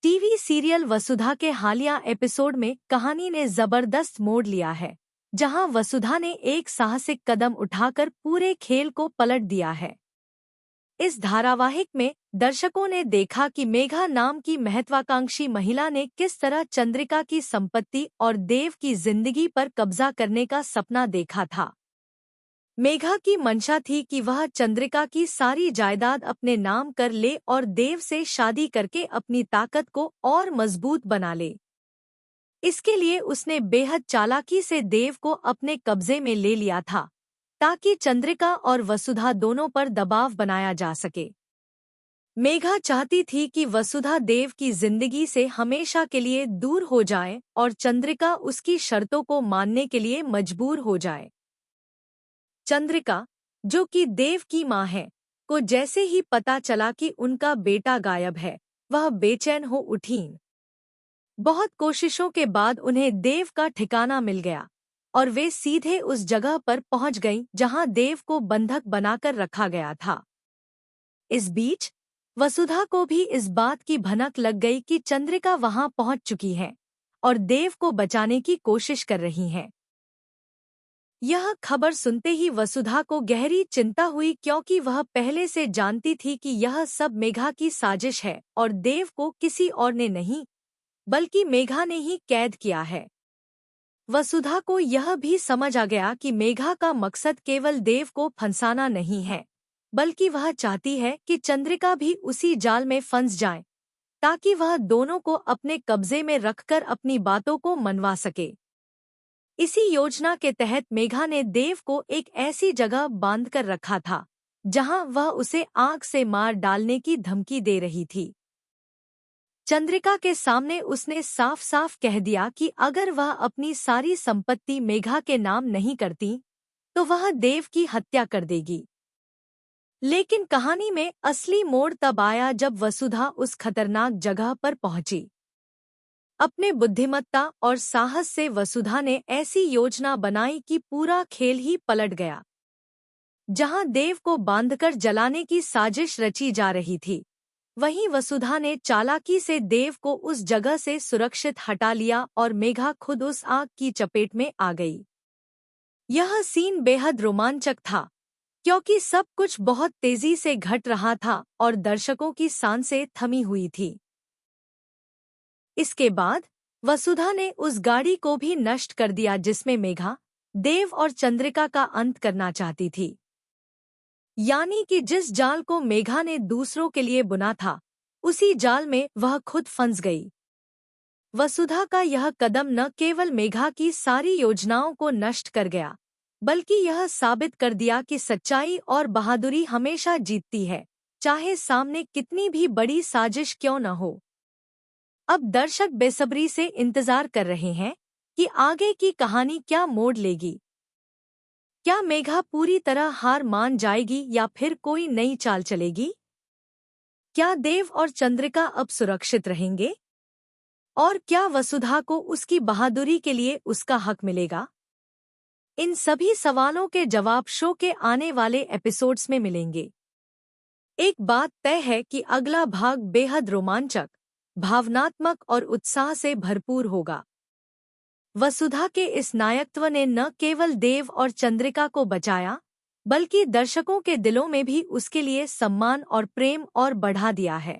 TV serial वसुधा के हालिया episode में कहानी ने जबरदस्त मोड़ लिया है, जहां वसुधा ने एक साहसिक कदम उठाकर पूरे खेल को पलट दिया है। इस धारावाहिक में दर्शकों ने देखा कि मेघा नाम की महत्वाकांक्षी महिला ने किस तरह चंद्रिका की संपत्ति और देव की जिंदगी पर कब्जा करने का सपना देखा था। मेघा की मंशा थी कि वह चंद्रिका की सारी जायदाद अपने नाम कर ले और देव से शादी करके अपनी ताकत को और मजबूत बना ले। इसके लिए उसने बेहद चालाकी से देव को अपने कब्जे में ले लिया था, ताकि चंद्रिका और वसुधा दोनों पर दबाव बनाया जा सके। मेघा चाहती थी कि वसुधा देव की जिंदगी से हमेशा के लिए दूर हो जाए और चंद्रिका उसकी शर्तों को मानने के लिए मजबूर हो जाए। चंद्रिका, जो कि देव की मां है, को जैसे ही पता चला कि उनका बेटा गायब है, वह बेचैन हो उठीं। बहुत कोशिशों के बाद उन्हें देव का ठिकाना मिल गया और वे सीधे उस जगह पर पहुंच गईं जहां देव को बंधक बनाकर रखा गया था। इस बीच वसुधा को भी इस बात की भनक लग गई कि चंद्रिका वहां पहुंच चुकी है और देव को बचाने की कोशिश कर रही है। यह खबर सुनते ही वसुधा को गहरी चिंता हुई, क्योंकि वह पहले से जानती थी कि यह सब मेघा की साजिश है और देव को किसी और ने नहीं बल्कि मेघा ने ही कैद किया है। वसुधा को यह भी समझ आ गया कि मेघा का मकसद केवल देव को फंसाना नहीं है, बल्कि वह चाहती है कि चंद्रिका भी उसी जाल में फंस जाए, ताकि वह दोनों को अपने कब्जे में रखकर अपनी बातों को मनवा सके। इसी योजना के तहत मेघा ने देव को एक ऐसी जगह बांधकर रखा था जहां वह उसे आग से मार डालने की धमकी दे रही थी। चंद्रिका के सामने उसने साफ साफ कह दिया कि अगर वह अपनी सारी संपत्ति मेघा के नाम नहीं करती तो वह देव की हत्या कर देगी। लेकिन कहानी में असली मोड़ तब आया जब वसुधा उस खतरनाक जगह पर पहुंची। अपने बुद्धिमत्ता और साहस से वसुधा ने ऐसी योजना बनाई कि पूरा खेल ही पलट गया। जहां देव को बांधकर जलाने की साजिश रची जा रही थी, वहीं वसुधा ने चालाकी से देव को उस जगह से सुरक्षित हटा लिया और मेघा खुद उस आग की चपेट में आ गई। यह सीन बेहद रोमांचक था, क्योंकि सब कुछ बहुत तेजी से घट रहा था और दर्शकों की सांसें थमी हुई थी। इसके बाद वसुधा ने उस गाड़ी को भी नष्ट कर दिया जिसमें मेघा, देव और चंद्रिका का अंत करना चाहती थी। यानी कि जिस जाल को मेघा ने दूसरों के लिए बुना था, उसी जाल में वह खुद फंस गई। वसुधा का यह कदम न केवल मेघा की सारी योजनाओं को नष्ट कर गया, बल्कि यह साबित कर दिया कि सच्चाई और बहादुरी हमेशा जीतती है, चाहे सामने कितनी भी बड़ी साजिश क्यों न हो। अब दर्शक बेसब्री से इंतजार कर रहे हैं कि आगे की कहानी क्या मोड़ लेगी। क्या मेघा पूरी तरह हार मान जाएगी या फिर कोई नई चाल चलेगी? क्या देव और चंद्रिका अब सुरक्षित रहेंगे? और क्या वसुधा को उसकी बहादुरी के लिए उसका हक मिलेगा? इन सभी सवालों के जवाब शो के आने वाले एपिसोड्स में मिलेंगे। एक बात तय है कि अगला भाग बेहद रोमांचक, भावनात्मक और उत्साह से भरपूर होगा। वसुधा के इस नायकत्व ने न केवल देव और चंद्रिका को बचाया, बल्कि दर्शकों के दिलों में भी उसके लिए सम्मान और प्रेम और बढ़ा दिया है।